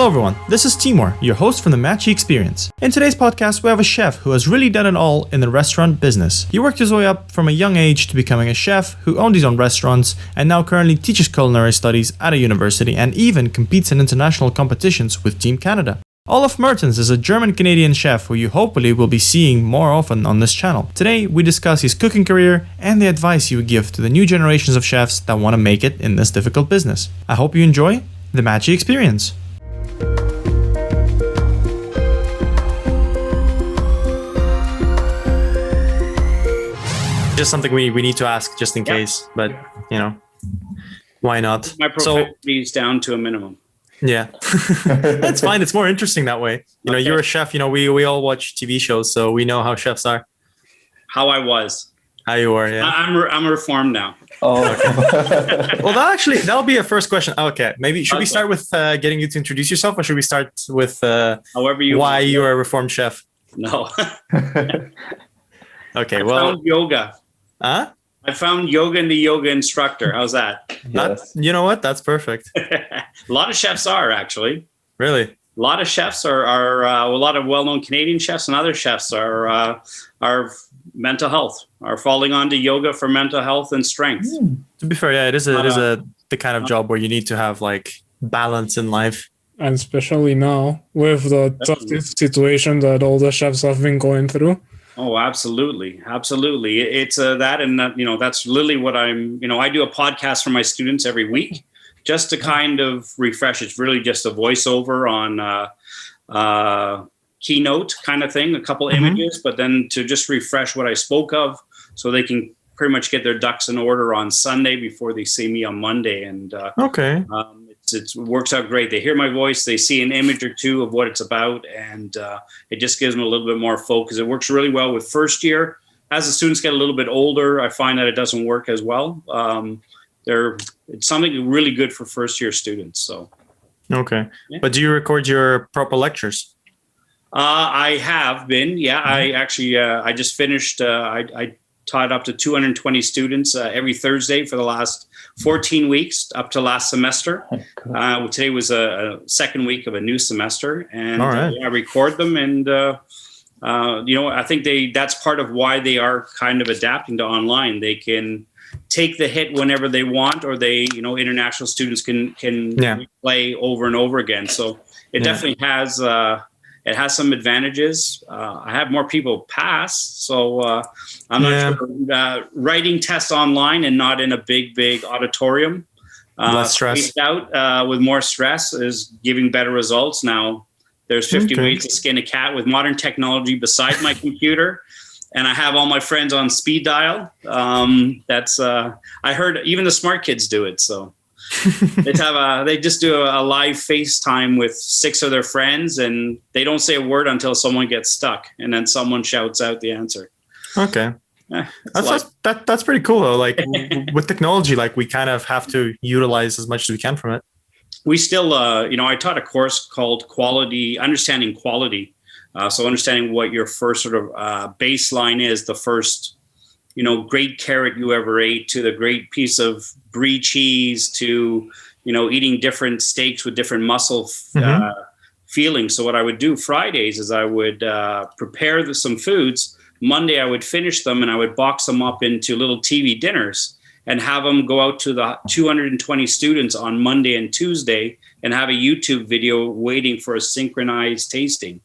Hello everyone, this is Timur, your host from the Matchii Experience. In today's podcast, we have a chef who has really done it all in the restaurant business. He worked his way up from a young age to becoming a chef who owned his own restaurants and now currently teaches culinary studies at a university and even competes in international competitions with Team Canada. Olaf Mertens is a German-Canadian chef who you hopefully will be seeing more often on this channel. Today, we discuss his cooking career and the advice he would give to the new generations of chefs that want to make it in this difficult business. I hope you enjoy the Matchii Experience. Just something we need to ask just in case, but you know, why not? My profitability is down to a minimum. Yeah, that's fine. It's more interesting that way. You know, you're a chef. You know, we all watch TV shows, so we know how chefs are. How I was. How you were, yeah. I'm reformed now. Oh, okay. Well, that'll be a first question. Okay, maybe should we start with getting you to introduce yourself, or should we start with however you why you're a reformed chef? No. Okay, I found yoga. Huh? I found yoga in the yoga instructor. How's that? Yes. You know what? That's perfect. A lot of chefs are actually. Really? A lot of chefs are a lot of well-known Canadian chefs and other chefs are mental health, are falling onto yoga for mental health and strength. To be fair, yeah, it is the kind of job where you need to have like balance in life. And especially now with the tough situation that all the chefs have been going through. Oh, absolutely. Absolutely. It's that. And that, you know, that's literally what I do a podcast for my students every week just to kind of refresh. It's really just a voiceover on keynote kind of thing, a couple images, but then to just refresh what I spoke of so they can pretty much get their ducks in order on Sunday before they see me on Monday. And it works out great. They hear my voice, they see an image or two of what it's about, and it just gives them a little bit more focus. It works really well with first year. As the students get a little bit older, I find that it doesn't work as well. It's something really good for first year students. So, okay. Yeah. But do you record your proper lectures? I have been, yeah. I actually, I just finished, I taught up to 220 students every Thursday for the last 14 weeks up to last semester. Today was a second week of a new semester, and I record them. And, I think that's part of why they are kind of adapting to online. They can take the hit whenever they want, or international students can play over and over again. So it definitely has, it has some advantages. I have more people pass, so I'm not sure. Writing tests online and not in a big auditorium, less stress out with more stress is giving better results. Now there's 50 ways to skin a cat with modern technology beside my computer, and I have all my friends on speed dial. I heard even the smart kids do it. So. They just do a live FaceTime with 6 of their friends, and they don't say a word until someone gets stuck, and then someone shouts out the answer. Okay. That's pretty cool though. Like with technology, like we kind of have to utilize as much as we can from it. We still, I taught a course called Understanding Quality. So understanding what your first sort of baseline is, the first great carrot you ever ate, to the great piece of brie cheese, to, eating different steaks with different muscle feelings. So what I would do Fridays is I would prepare some foods. Monday, I would finish them and I would box them up into little TV dinners and have them go out to the 220 students on Monday and Tuesday and have a YouTube video waiting for a synchronized tasting.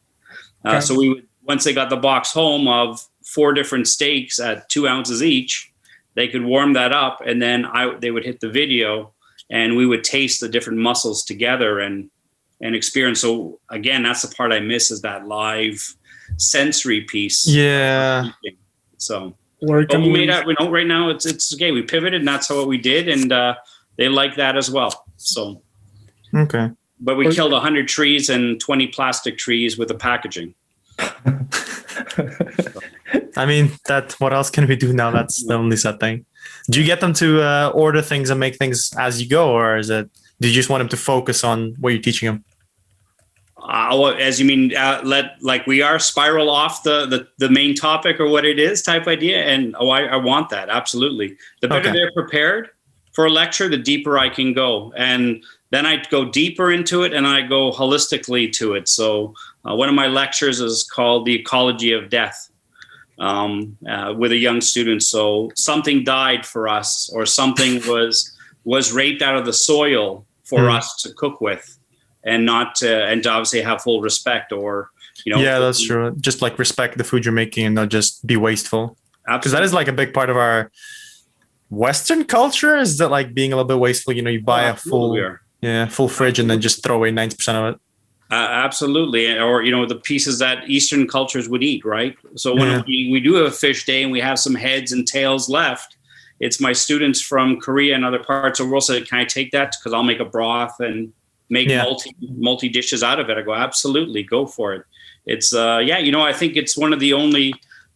So we would, once they got the box home of 4 different steaks at 2 ounces each, they could warm that up, and then they would hit the video, and we would taste the different mussels together and experience. So again, that's the part I miss, is that live sensory piece. Yeah. So we made out. Right now it's okay. We pivoted, and that's what we did, and they like that as well. So okay. But we killed 100 trees and 20 plastic trees with the packaging. I mean, what else can we do now? That's the only sad thing. Do you get them to order things and make things as you go, or do you just want them to focus on what you're teaching them? As you mean, we are spiral off the main topic or what it is type idea, and I want that, absolutely. The better they're prepared for a lecture, the deeper I can go, and then I go deeper into it and I go holistically to it. So one of my lectures is called The Ecology of Death with a young student. So something died for us, or something was raped out of the soil for us to cook with, and not to, and to obviously have full respect, or, you know. Yeah, that's true. Just like respect the food you're making and not just be wasteful. Because that is like a big part of our Western culture, is that like being a little bit wasteful. You know, you buy a full fridge and then just throw away 90% of it. Absolutely. Or, you know, the pieces that Eastern cultures would eat, right? So when we do have a fish day and we have some heads and tails left, it's my students from Korea and other parts of the world say, can I take that? Because I'll make a broth and make multi dishes out of it. I go, absolutely, go for it. It's, you know, I think it's one of the only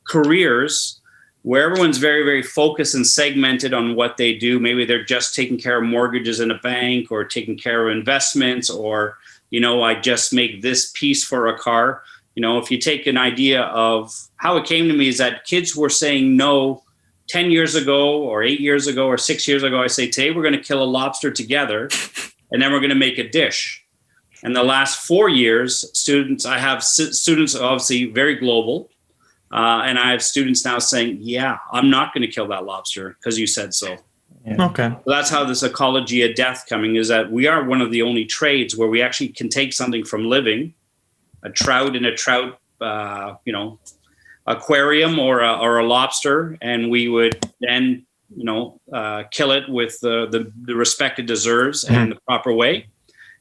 careers where everyone's very, very focused and segmented on what they do. Maybe they're just taking care of mortgages in a bank, or taking care of investments, or, you know, I just make this piece for a car. You know, if you take an idea of how it came to me, is that kids were saying no 10 years ago or 8 years ago or 6 years ago. I say, today we're going to kill a lobster together, and then we're going to make a dish. And the last 4 years, I have students obviously very global. And I have students now saying, yeah, I'm not going to kill that lobster because you said so. Yeah. Okay. So that's how this ecology of death coming, is that we are one of the only trades where we actually can take something from living, a trout in a trout, you know, aquarium, or a lobster, and we would then, you know, kill it with the respect it deserves and the proper way,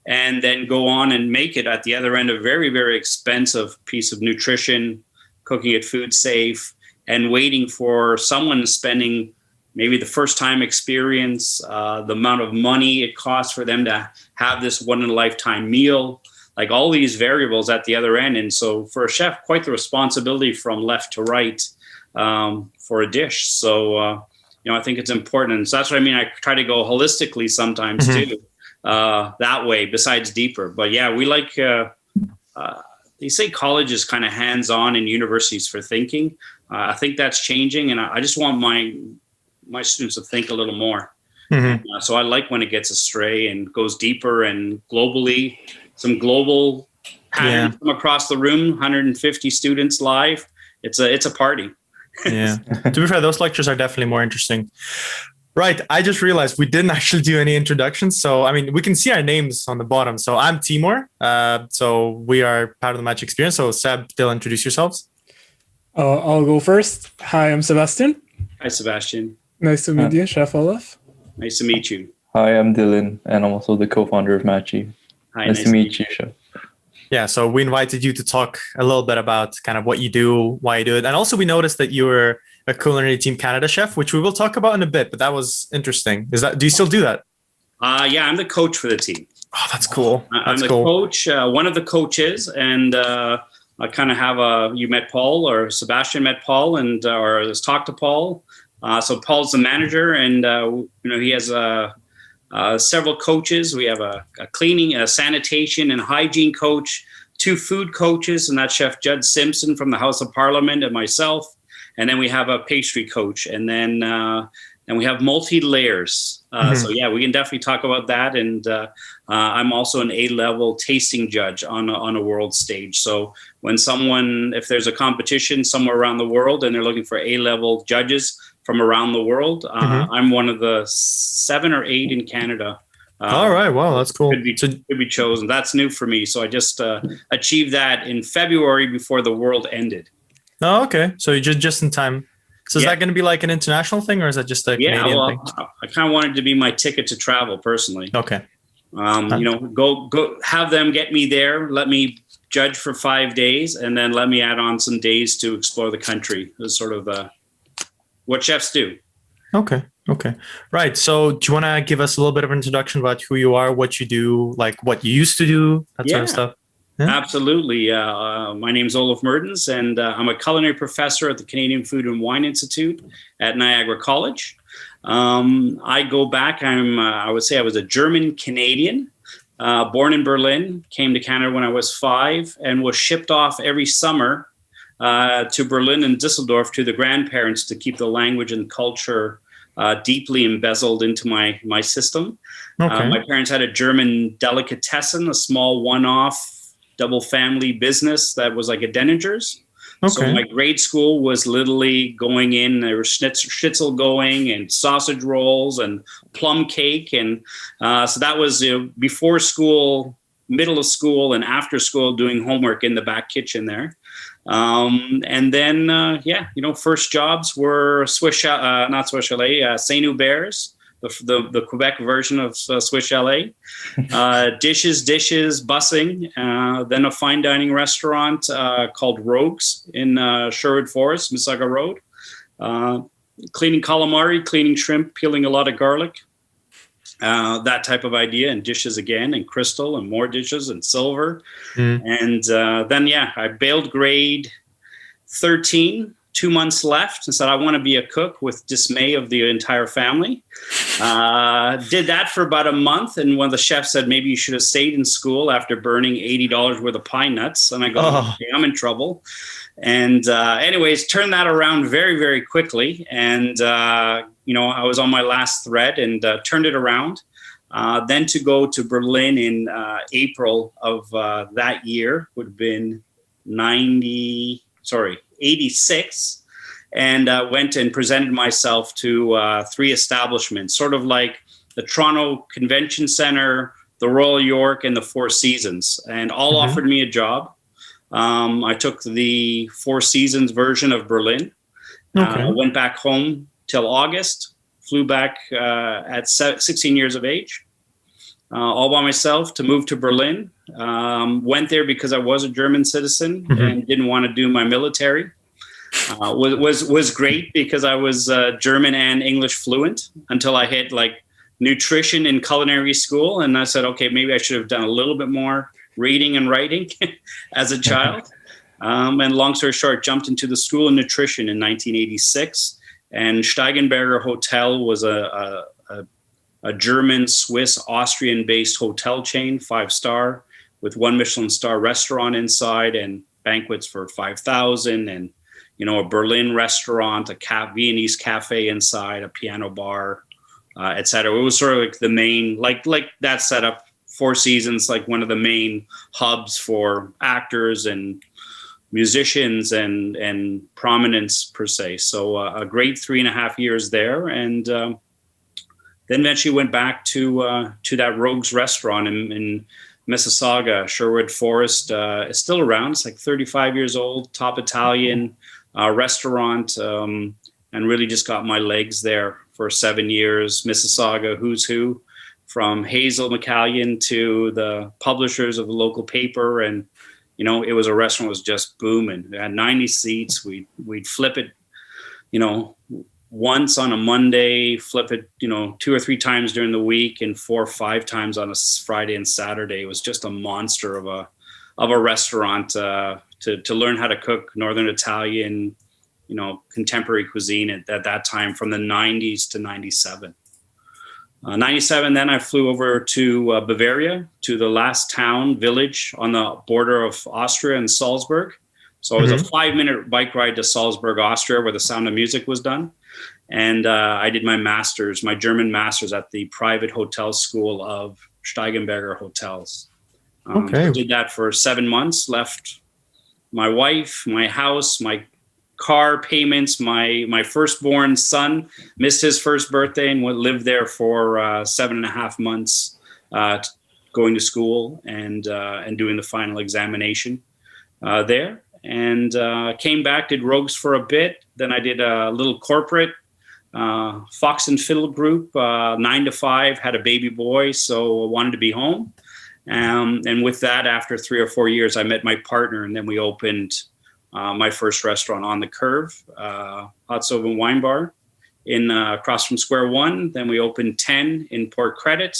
and then go on and make it at the other end a very, very expensive piece of nutrition, cooking it food safe, and waiting for someone spending maybe the first time experience, the amount of money it costs for them to have this one in a lifetime meal, like all these variables at the other end. And so for a chef, quite the responsibility from left to right for a dish. So, you know, I think it's important. And so that's what I mean. I try to go holistically sometimes too, that way, besides deeper. But yeah, we like, they say college is kind of hands-on and universities for thinking. I think that's changing, and I just want my students to think a little more. So I like when it gets astray and goes deeper and globally, some global patterns from across the room, 150 students live. It's a party. Yeah. To be fair, those lectures are definitely more interesting. Right. I just realized we didn't actually do any introductions. So, I mean, we can see our names on the bottom. So I'm Timur. So we are part of the Matchii Experience. So Seb, Dylan, introduce yourselves. I'll go first. Hi, I'm Sebastian. Hi, Sebastian. Nice to meet you, Chef Olaf. Nice to meet you. Hi, I'm Dylan, and I'm also the co-founder of Matchii. Hi, nice to meet you, Chef. Yeah, so we invited you to talk a little bit about kind of what you do, why you do it. And also we noticed that you were a Culinary Team Canada chef, which we will talk about in a bit, but that was interesting. Do you still do that? Yeah, I'm the coach for the team. Oh, that's cool. I'm the coach, one of the coaches, and I kind of have you met Paul, or Sebastian met Paul, and or let's talk to Paul. So Paul's the manager, and you know, he has several coaches. We have a cleaning, a sanitation, and hygiene coach, 2 food coaches, and that's Chef Judd Simpson from the House of Parliament, and myself. And then we have a pastry coach, and then we have multi-layers. So yeah, we can definitely talk about that. And I'm also an A-level tasting judge on a world stage. So when if there's a competition somewhere around the world and they're looking for A-level judges from around the world, I'm one of the 7 or 8 in Canada. All right. Wow, that's cool. Could be chosen. That's new for me. So I just achieved that in February before the world ended. Oh, okay. So you're just in time. So is that going to be like an international thing, or is that just a Canadian thing? I kind of wanted to be my ticket to travel personally. Okay. You know, go have them get me there. Let me judge for 5 days, and then let me add on some days to explore the country. It's sort of what chefs do. Okay. Right. So do you want to give us a little bit of an introduction about who you are, what you do, like what you used to do, that sort of stuff? Yeah. Absolutely. My name is Olaf Mertens, and I'm a culinary professor at the Canadian Food and Wine Institute at Niagara College. I go back. I would say I was a German Canadian, born in Berlin, came to Canada when I was 5, and was shipped off every summer to Berlin and Düsseldorf to the grandparents to keep the language and culture deeply embezzled into my system. Okay. My parents had a German delicatessen, a small one-off double family business that was like a Denninger's. So Okay. my grade school was literally going in. There was schnitzel going and sausage rolls and plum cake. And so that was before school, middle of school, and after school doing homework in the back kitchen there. And then, first jobs were not Swiss Chalet, Saint Hubert's, the Quebec version of Swiss Chalet. Dishes, bussing. Then a fine dining restaurant called Rogues in Sherwood Forest, Mississauga Road. Cleaning calamari, cleaning shrimp, peeling a lot of garlic. That type of idea, and dishes again, and crystal, and more dishes, and silver. And then, I bailed grade 13, 2 months left, and said, I want to be a cook, with dismay of the entire family. Did that for about a month, and one of the chefs said, maybe you should have stayed in school after burning $80 worth of pine nuts. And I go, okay, I'm in trouble. And anyways, turned that around very, very quickly. And, I was on my last thread and turned it around. Then to go to Berlin in April of that year would have been 86. And went and presented myself to 3 establishments, sort of like the Toronto Convention Center, the Royal York, and the Four Seasons, and all offered me a job. I took the Four Seasons version of Berlin. Went back home till August, flew back at 16 years of age, all by myself to move to Berlin. Went there because I was a German citizen and didn't want to do my military. Was great because I was German and English fluent until I hit like nutrition in culinary school. And I said, okay, maybe I should have done a little bit more reading and writing as a child. And long story short, jumped into the School of Nutrition in 1986. And Steigenberger Hotel was a German, Swiss, Austrian-based hotel chain, 5-star, with 1 Michelin star restaurant inside and banquets for 5,000, and a Berlin restaurant, a Viennese cafe inside, a piano bar, etc. It was sort of like the main, like that setup. Four Seasons, like one of the main hubs for actors and musicians and prominence per se. So a great 3.5 years there, and then eventually went back to that Rogues restaurant in Mississauga. Sherwood Forest is still around. It's like 35 years old, top Italian restaurant, and really just got my legs there for 7 years. Mississauga, who's who, from Hazel McCallion to the publishers of the local paper. And, it was a restaurant that was just booming. It had 90 seats. We'd flip it, once on a Monday, flip it, 2 or 3 times during the week, and 4 or 5 times on a Friday and Saturday. It was just a monster of a restaurant to learn how to cook Northern Italian, contemporary cuisine at that time, from the 90s to 97. 97, then I flew over to Bavaria, to the last village on the border of Austria and Salzburg. So it was a 5-minute bike ride to Salzburg, Austria, where The Sound of Music was done. And I did my German master's at the private hotel school of Steigenberger Hotels. Did that for 7 months, left my wife, my house, my car payments. My firstborn son missed his first birthday and lived there for 7.5 months, going to school and doing the final examination there. And came back, did Rogues for a bit. Then I did a little corporate Fox and Fiddle group, 9 to 5, had a baby boy, so I wanted to be home. And with that, after 3 or 4 years, I met my partner, and then we opened my first restaurant, On the Curve, Hot Stove and Wine Bar, across from Square One. Then we opened 10 in Port Credit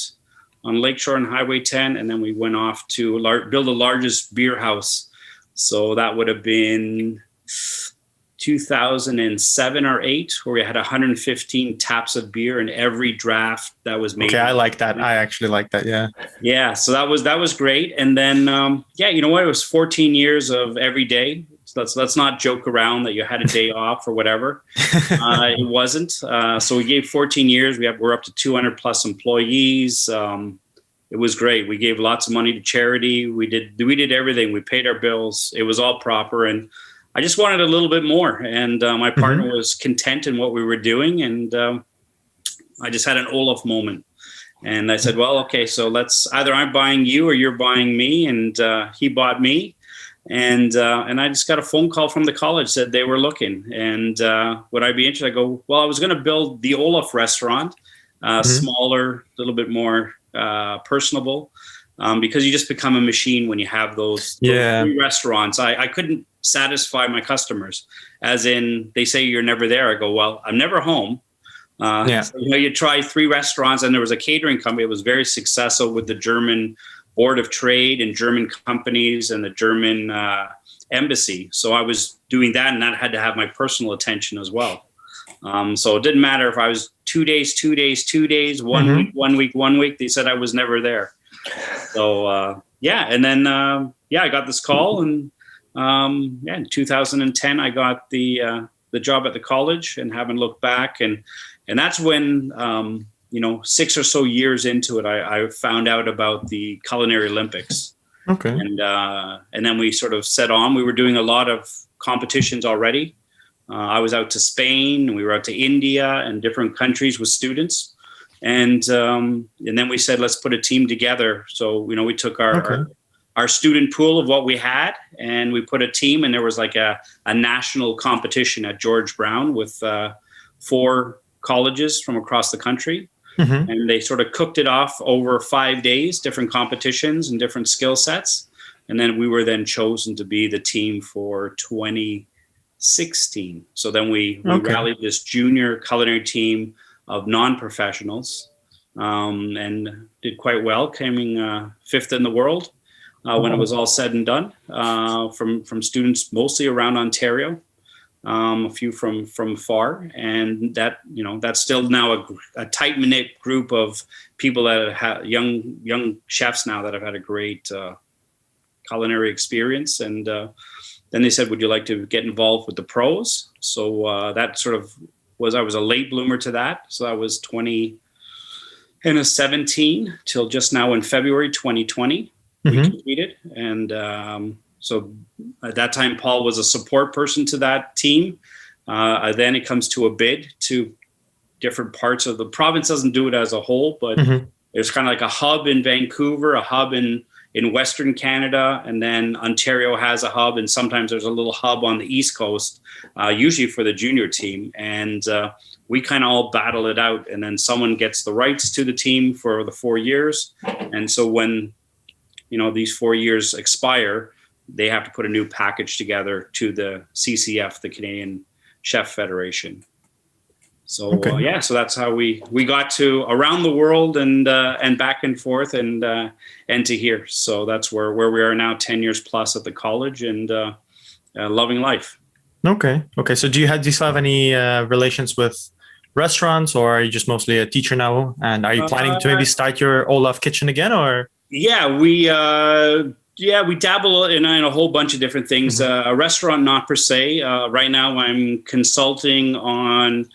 on Lakeshore and Highway 10, and then we went off to build the largest beer house. So that would have been 2007 or 8, where we had 115 taps of beer in every draft that was made. Okay, I like that. I actually like that. Yeah. Yeah. So that was great. And then, it was 14 years of every day So let's not joke around that you had a day off or whatever. It wasn't. So we gave 14 years. We're up to 200 plus employees. It was great. We gave lots of money to charity. We did everything. We paid our bills. It was all proper. And I just wanted a little bit more. And my partner was content in what we were doing. And I just had an Olaf moment. And I said, well, okay, so let's either I'm buying you or you're buying me. And he bought me. And I just got a phone call from the college, said they were looking. And would I be interested? I go, well, I was going to build the Olaf restaurant, smaller, a little bit more personable, because you just become a machine when you have those three restaurants. I couldn't satisfy my customers, as in they say you're never there. I go, well, I'm never home. So, you try 3 restaurants, and there was a catering company. It was very successful with the German Board of Trade and German companies and the German embassy. So I was doing that, and that had to have my personal attention as well. So it didn't matter if I was 2 days, 2 days, 2 days, 1 week, 1 week, 1 week. They said I was never there. So and then I got this call, and in 2010 I got the job at the college, and haven't looked back. And that's when 6 or so years into it, I found out about the Culinary Olympics. Okay. And then we sort of set on. We were doing a lot of competitions already. I was out to Spain, and we were out to India and different countries with students. And then we said, let's put a team together. So, we took our student pool of what we had, and we put a team, and there was like a national competition at George Brown with 4 colleges from across the country. And they sort of cooked it off over 5 days, different competitions and different skill sets. And then we were then chosen to be the team for 2016. So then we rallied this junior culinary team of non-professionals, and did quite well, coming 5th in the world when it was all said and done, from students mostly around Ontario. A few from far, and that's still now a tight-knit group of people that have young chefs now that have had a great culinary experience. And then they said, would you like to get involved with the pros? So that sort of I was a late bloomer to that. So that was 2017 till just now in February 2020 we competed. And so at that time, Paul was a support person to that team. Then it comes to a bid to different parts of the province. Doesn't do it as a whole, but there's kind of like a hub in Vancouver, a hub in Western Canada, and then Ontario has a hub, and sometimes there's a little hub on the East Coast, usually for the junior team. And we kind of all battle it out, and then someone gets the rights to the team for the 4 years. And so when these 4 years expire, they have to put a new package together to the CCF, the Canadian Chef Federation. So so that's how we got to around the world and back and forth and to here. So that's where we are now, 10 years plus at the college, and loving life. Okay. So do you still have any relations with restaurants, or are you just mostly a teacher now? And are you planning to maybe start your Olaf kitchen again, or? Yeah, we dabble in a whole bunch of different things. A restaurant, not per se. Right now, I'm consulting on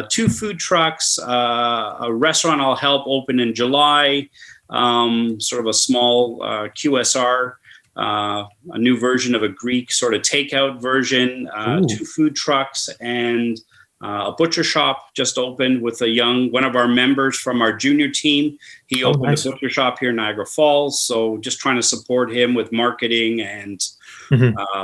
2 food trucks, a restaurant I'll help open in July, sort of a small QSR, a new version of a Greek sort of takeout version, 2 food trucks, and a butcher shop just opened with one of our members from our junior team. He opened a butcher shop here in Niagara Falls. So just trying to support him with marketing and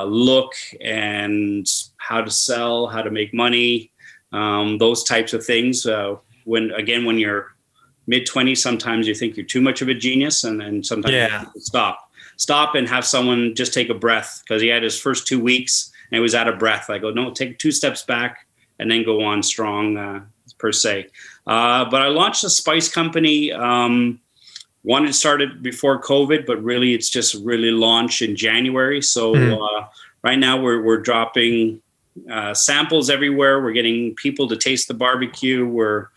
look and how to sell, how to make money, those types of things. When you're mid-20s, sometimes you think you're too much of a genius, and then sometimes you have to stop and have someone just take a breath, because he had his first 2 weeks and he was out of breath. I go, no, take 2 steps back and then go on strong, per se. But I launched a spice company. Wanted to start it before COVID, but really it's just really launched in January. So right now we're dropping samples everywhere. We're getting people to taste the barbecue. We're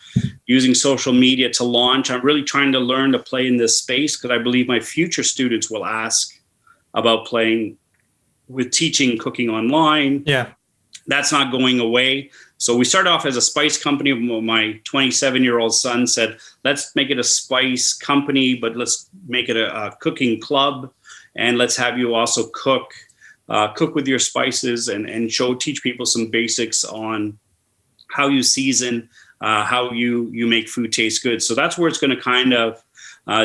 using social media to launch. I'm really trying to learn to play in this space, because I believe my future students will ask about playing with teaching cooking online. Yeah. That's not going away. So we started off as a spice company. My 27-year-old son said, let's make it a spice company, but let's make it a cooking club. And let's have you also cook with your spices and teach people some basics on how you season, how you make food taste good. So that's where it's going to kind of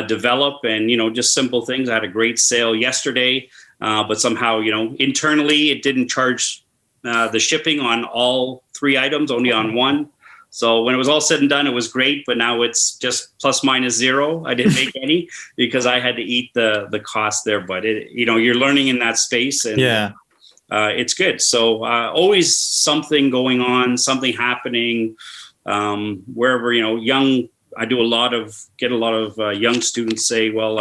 develop, and, just simple things. I had a great sale yesterday, but somehow, internally it didn't charge the shipping on all 3 items, only on one. So when it was all said and done, it was great, but now it's just plus minus zero. I didn't make any because I had to eat the cost there. But you're learning in that space, and it's good. So always something going on, something happening wherever. I do get a lot of young students say, well,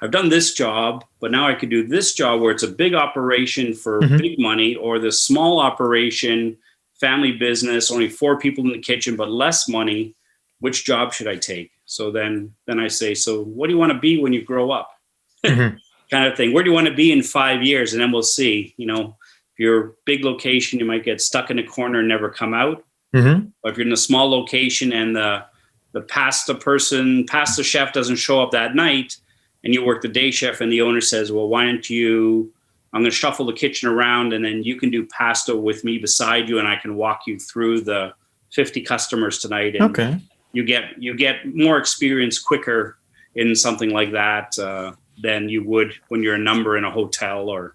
I've done this job, but now I could do this job where it's a big operation for big money, or this small operation, family business, only 4 people in the kitchen, but less money. Which job should I take? So then I say, so what do you want to be when you grow up? Kind of thing. Where do you want to be in 5 years? And then we'll see. If you're a big location, you might get stuck in a corner and never come out. But if you're in a small location and the pasta chef doesn't show up that night, and you work the day shift, and the owner says, well, why don't I'm going to shuffle the kitchen around, and then you can do pasta with me beside you, and I can walk you through the 50 customers tonight. And you get more experience quicker in something like that than you would when you're a number in a hotel or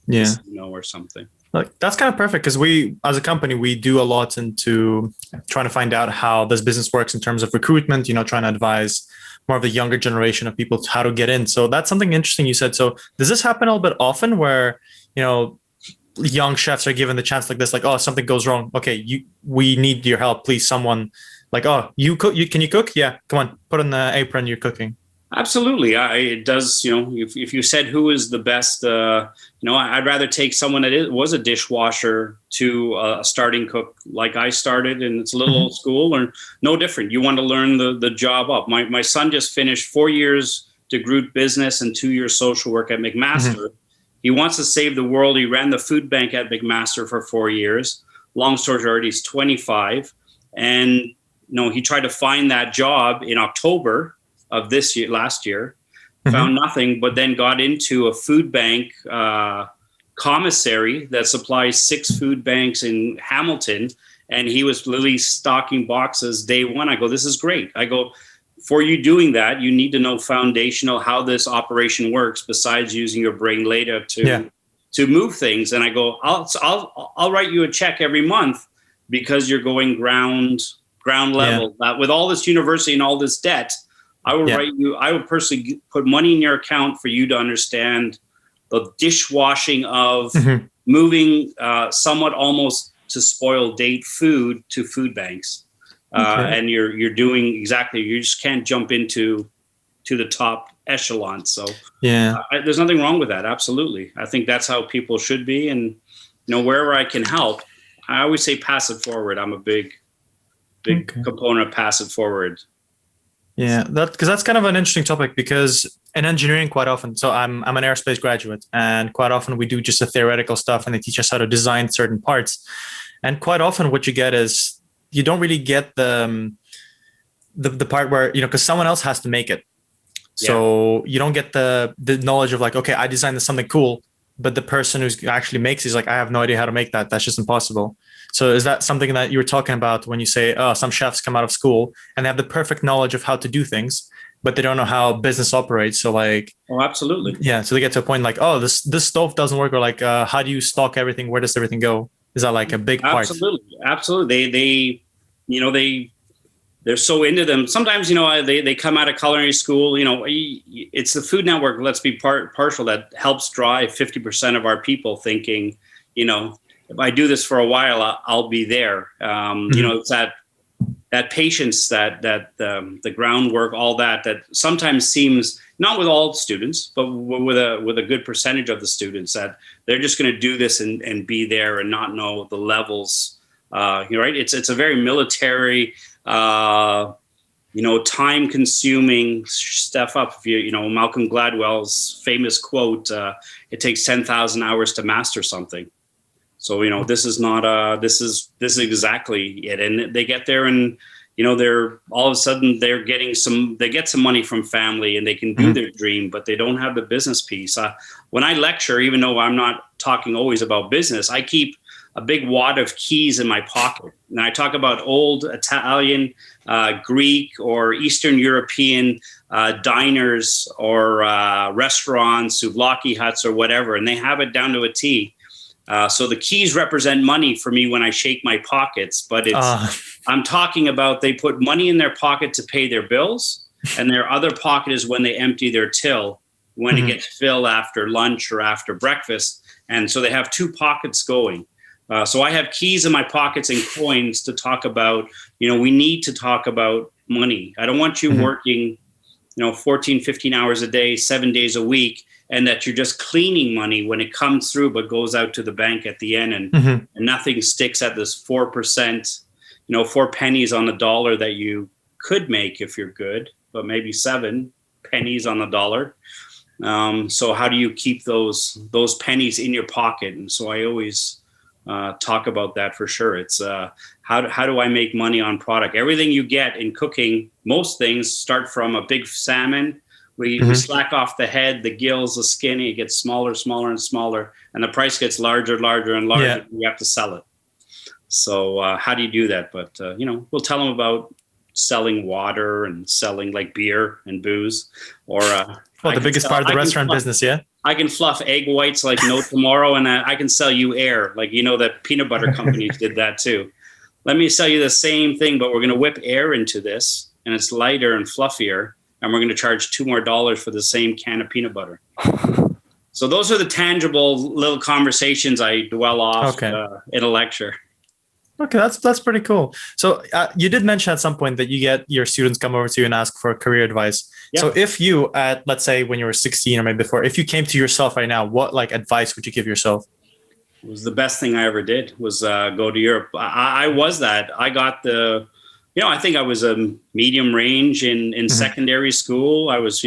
or something. Like, that's kind of perfect, because we, as a company, we do a lot into trying to find out how this business works in terms of recruitment, trying to advise more of the younger generation of people how to get in. So that's something interesting you said. So does this happen a little bit often where, young chefs are given the chance like this, like, oh, something goes wrong. Okay, we need your help, please. Someone like, oh, you cook, can you cook? Yeah, come on, put on the apron, you're cooking. Absolutely. It does, if you said who is the best, I'd rather take someone that was a dishwasher to a starting cook like I started, and it's a little old school or no different. You want to learn the job up. My son just finished 4 years degree business and 2 years social work at McMaster. He wants to save the world. He ran the food bank at McMaster for 4 years. Long story short, he's 25. And, he tried to find that job in October of last year, found nothing, but then got into a food bank commissary that supplies 6 food banks in Hamilton. And he was literally stocking boxes day one. I go, this is great. I go, for you doing that, you need to know foundational how this operation works besides using your brain later to move things. And I go, I'll write you a check every month because you're going ground level. With all this university and all this debt, I would personally put money in your account for you to understand the dishwashing of moving somewhat almost to spoiled date food to food banks. And you're doing exactly, you just can't jump into the top echelon. So there's nothing wrong with that. Absolutely. I think that's how people should be. And, wherever I can help, I always say pass it forward. I'm a big component of pass it forward. Yeah, because that's kind of an interesting topic, because in engineering quite often, so I'm an aerospace graduate, and quite often we do just the theoretical stuff and they teach us how to design certain parts. And quite often what you get is you don't really get the part where, because someone else has to make it. So you don't get the knowledge of like, okay, I designed something cool, but the person who actually makes it is like, I have no idea how to make that. That's just impossible. So is that something that you were talking about when you say, oh, some chefs come out of school and they have the perfect knowledge of how to do things, but they don't know how business operates? So like, oh, absolutely. Yeah. So they get to a point like, oh, this stove doesn't work, or like, how do you stock everything? Where does everything go? Is that like a big part? Absolutely. They're so into them. Sometimes, they come out of culinary school, it's the Food Network, let's be partial, that helps drive 50% of our people thinking, if I do this for a while, I'll be there. It's that patience, that the groundwork, all that sometimes seems, not with all students, but with a good percentage of the students, that they're just going to do this and be there and not know the levels. Right? It's a very military time consuming stuff up. If Malcolm Gladwell's famous quote, it takes 10,000 hours to master something. So, this is not, this is exactly it. And they get there and, they're all of a sudden they get some money from family and they can do their dream, but they don't have the business piece. When I lecture, even though I'm not talking always about business, I keep a big wad of keys in my pocket. And I talk about old Italian, Greek, or Eastern European diners or restaurants, souvlaki huts or whatever, and they have it down to a T. So the keys represent money for me when I shake my pockets, but I'm talking about they put money in their pocket to pay their bills, and their other pocket is when they empty their till, when it gets filled after lunch or after breakfast. And so they have two pockets going. So I have keys in my pockets and coins to talk about, we need to talk about money. I don't want you working, 14, 15 hours a day, 7 days a week, and that you're just cleaning money when it comes through, but goes out to the bank at the end and nothing sticks at this 4%, 4 pennies on the dollar that you could make if you're good, but maybe 7 pennies on the dollar. So how do you keep those pennies in your pocket? And so I always talk about that for sure. It's how do I make money on product? Everything you get in cooking, most things start from a big salmon. We slack off the head, the gills, the skin. It gets smaller, smaller, and smaller, and the price gets larger, larger, and larger. Yeah. You have to sell it. So how do you do that? But we'll tell them about selling water and selling like beer and booze, or the biggest part of the restaurant business. Yeah. I can fluff egg whites like no tomorrow, and I can sell you air. Like, that peanut butter companies did that too. Let me sell you the same thing, but we're going to whip air into this, and it's lighter and fluffier, and we're going to charge $2 more for the same can of peanut butter. So those are the tangible little conversations I dwell off in a lecture. Okay, that's pretty cool. So you did mention at some point that you get your students come over to you and ask for career advice. Yeah. So if you, let's say when you were 16 or maybe before, if you came to yourself right now, what advice would you give yourself? It was the best thing I ever did was go to Europe. I was that. I got I think I was a medium range in secondary school. I was,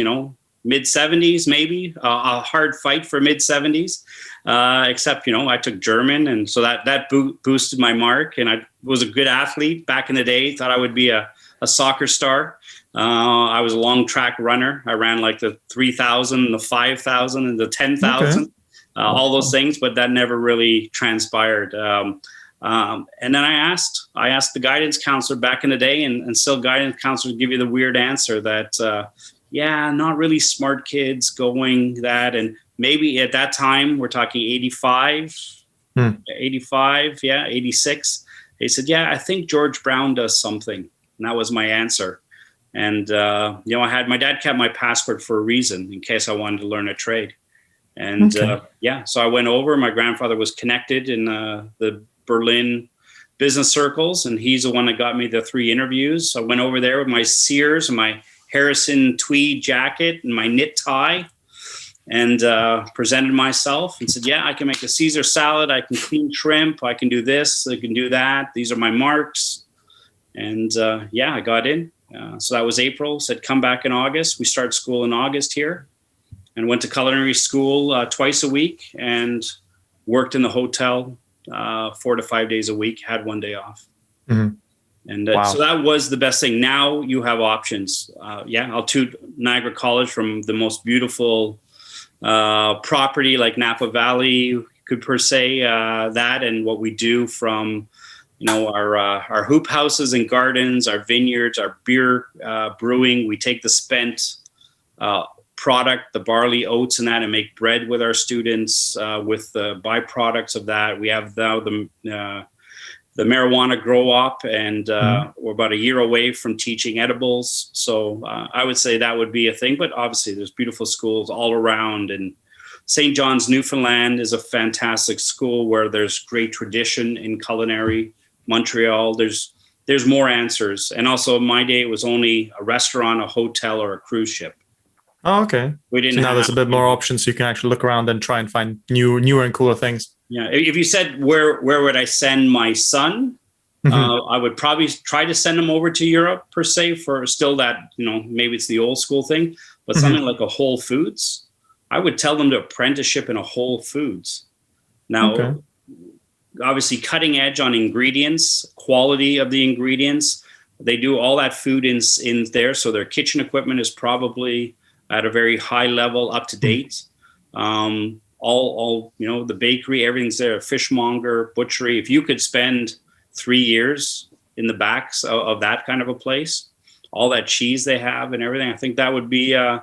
mid 70s, maybe a hard fight for mid 70s. Except, I took German. And so that boosted my mark. And I was a good athlete back in the day, thought I would be a soccer star. I was a long track runner. I ran like the 3,000, the 5,000 and the 10,000, all those things, but that never really transpired. And then I asked the guidance counselor back in the day, and still guidance counselors give you the weird answer that, not really smart kids going that. And maybe at that time, we're talking 85, 86. They said, I think George Brown does something. And that was my answer. And, my dad kept my passport for a reason, in case I wanted to learn a trade. And so I went over. My grandfather was connected in the Berlin business circles, and he's the one that got me the 3 interviews. So I went over there with my Sears and my Harrison tweed jacket and my knit tie, and presented myself and said, I can make a Caesar salad. I can clean shrimp. I can do this. I can do that. These are my marks. And I got in. So that was April. Said, come back in August. We start school in August here, and went to culinary school twice a week and worked in the hotel 4 to 5 days a week, had 1 day off. And so that was the best thing. Now you have options. I'll toot Niagara College from the most beautiful property like Napa Valley, could per se, that, and what we do from our hoop houses and gardens, our vineyards, our beer brewing. We take the spent product, the barley, oats, and that, and make bread with our students with the byproducts of that. We have now the marijuana grow up, and we're about a year away from teaching edibles. So I would say that would be a thing. But obviously, there's beautiful schools all around, and St. John's, Newfoundland is a fantastic school where there's great tradition in culinary. Montreal, there's more answers. And also in my day, it was only a restaurant, a hotel, or a cruise ship. Oh, okay. We didn't. So now there's a bit more options, so you can actually look around and try and find newer and cooler things. Yeah. If you said where would I send my son, I would probably try to send them over to Europe per se for still that, maybe it's the old school thing, but something like a Whole Foods, I would tell them to apprenticeship in a Whole Foods. Now, obviously cutting edge on ingredients, quality of the ingredients. They do all that food in there. So their kitchen equipment is probably at a very high level, up to date. All the bakery, everything's there, fishmonger, butchery. If you could spend 3 years in the backs of that kind of a place, all that cheese they have and everything, I think that would be a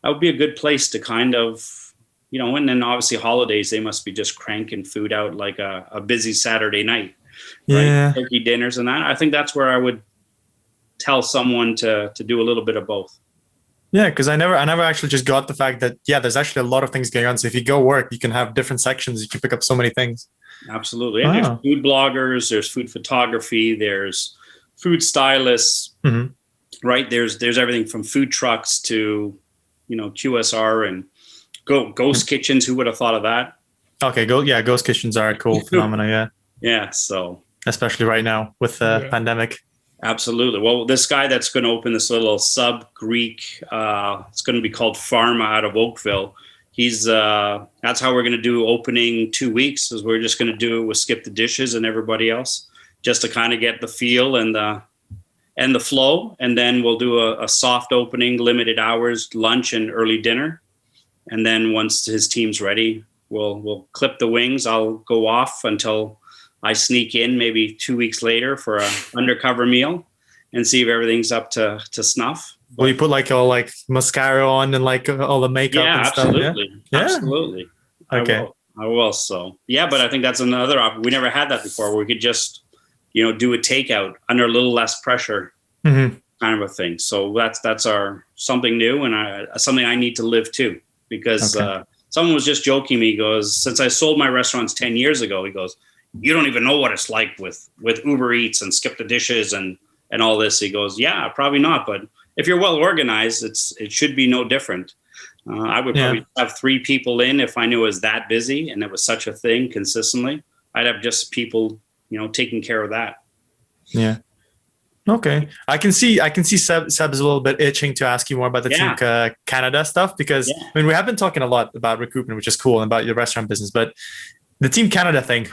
good place to kind of, and then obviously holidays, they must be just cranking food out like a busy Saturday night, right? Yeah. Turkey dinners and that. I think that's where I would tell someone to do a little bit of both. Yeah, because I never actually just got the fact that, there's actually a lot of things going on. So if you go work, you can have different sections. You can pick up so many things. Absolutely. And there's food bloggers, there's food photography, there's food stylists, right? There's everything from food trucks to, QSR and ghost kitchens. Who would have thought of that? Okay, ghost kitchens are a cool phenomenon, yeah. Yeah, so. Especially right now with the pandemic. Absolutely. Well, this guy that's going to open this little sub-Greek, it's going to be called Pharma out of Oakville. He's that's how we're going to do opening 2 weeks, is we're just going to do it with Skip the Dishes and everybody else, just to kind of get the feel and the flow. And then we'll do a soft opening, limited hours, lunch and early dinner. And then once his team's ready, we'll clip the wings. I'll go off until I sneak in maybe 2 weeks later for an undercover meal and see if everything's up to snuff. Will you put all mascara on and all the makeup and absolutely. Stuff? Yeah, absolutely. Okay. I will. So, but I think that's another option. We never had that before, where we could just, do a takeout under a little less pressure kind of a thing. So that's our something new and something I need to live too, because someone was just joking me. He goes, since I sold my restaurants 10 years ago, he goes, you don't even know what it's like with Uber Eats and Skip the Dishes and all this. He goes, yeah, probably not. But if you're well organized, it should be no different. I would probably have 3 people in if I knew it was that busy and it was such a thing consistently. I'd have just people, taking care of that. Yeah. Okay. I can see Seb's a little bit itching to ask you more about the Team Canada stuff, because we have been talking a lot about recruitment, which is cool, and about your restaurant business, but the Team Canada thing.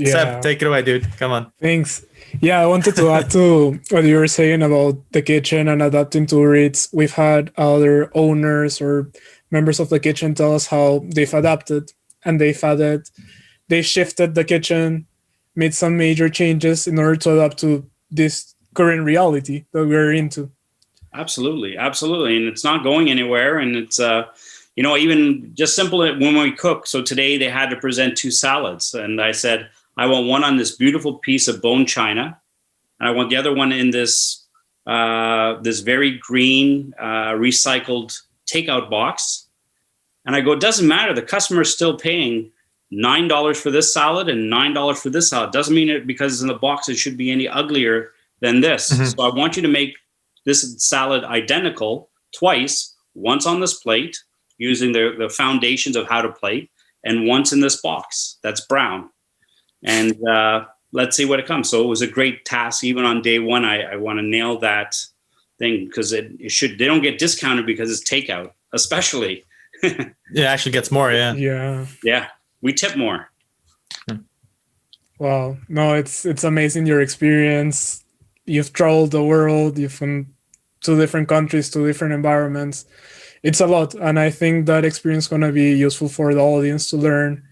Seb, take it away, dude. Come on. Thanks. Yeah, I wanted to add to what you were saying about the kitchen and adapting to Uber Eats. We've had other owners or members of the kitchen tell us how they've adapted and they shifted the kitchen, made some major changes in order to adapt to this current reality that we're into. Absolutely. And it's not going anywhere. And it's, even just simple when we cook. So today they had to present 2 salads. And I said, I want one on this beautiful piece of bone china. And I want the other one in this very green recycled takeout box. And I go, it doesn't matter. The customer is still paying $9 for this salad and $9 for this salad. Doesn't mean it because it's in the box it should be any uglier than this. So I want you to make this salad identical twice, once on this plate, using the foundations of how to plate, and once in this box that's brown. And let's see what it comes. So it was a great task. Even on day one, I want to nail that thing, because they don't get discounted because it's takeout, especially. It actually gets more, Yeah. We tip more. Wow. No, it's amazing, your experience. You've traveled the world. You've been to different countries, to different environments. It's a lot. And I think that experience is going to be useful for the audience to learn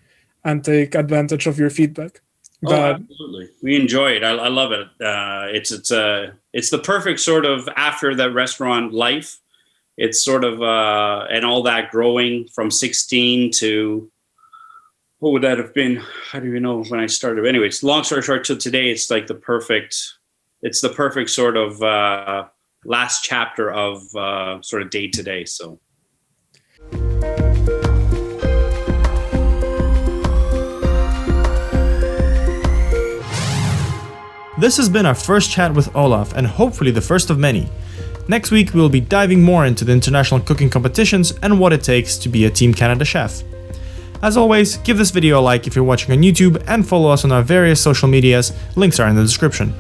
and take advantage of your feedback. Absolutely. We enjoy it. I love it. It's the perfect sort of after the restaurant life. It's sort of, and all that growing from 16 to, what would that have been? How do you know when I started? Anyways, long story short, till today, it's the perfect sort of last chapter of sort of day to day. So. This has been our first chat with Olaf, and hopefully the first of many. Next week, we'll be diving more into the international cooking competitions and what it takes to be a Team Canada chef. As always, give this video a like if you're watching on YouTube and follow us on our various social medias, links are in the description.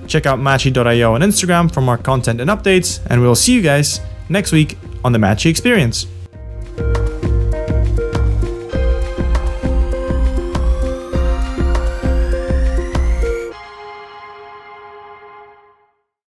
Check out Matchii.io on Instagram for more content and updates, and we'll see you guys next week on the Matchii Experience.